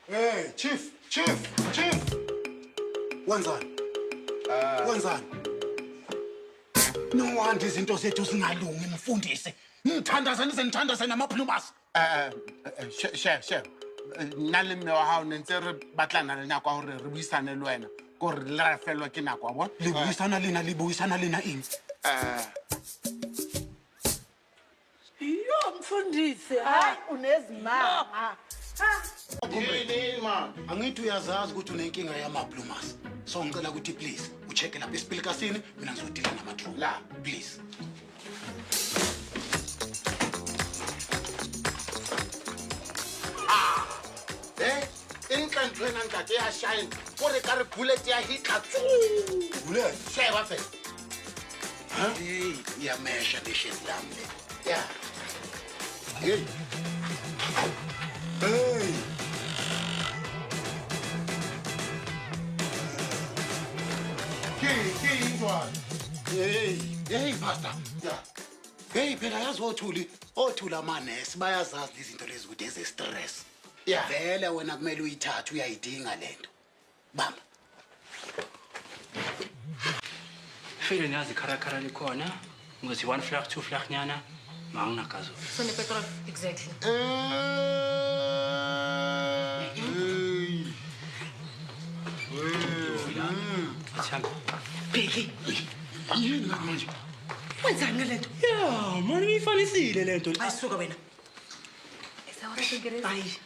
Hey, chief. Wenzani? Wenzani? No wonder izinto zethu zingalungi mfundisi. Ngithandaza nithandaza namaplumas. Chef. Nna mme wa hao ne ntse re batlana le nako hore re buisane le wena. Ko re le ra felwa ke nako a bona. Le buisana lena eng? Yo mfundisi, hayi unezimanga. Yini man? Angithi uyazazi ukuthi unenkinga yamaplumas. So ngicela ukuthi please ucheck lapha esipilikasini mina ngizodila nama-drone. La, please. Intlantwena ntate ya shine. Ko re ka re bullet ya hitla tsu. Bullet? Sheba fe. Hey, iyamesha leshes lami le. Yeah. Hey. Hey, pastor. Yeah. Hey, phela yazi othula amanesi bayazazi izinto lezi ukuthi eze-stress. Yeah. Vele wena kumele uyithathe uyayidinga lento. Bamba. File niyazi kharakara likhona ngozi 1 flag 2 flag nyana mangakazo. So the petrol exactly. Athamba. Bheki, Yini la manje? wenzani le nto? Yeah, manje ngiyifanisile lento. Ayisuka wena. Is that what I can get? Hayi,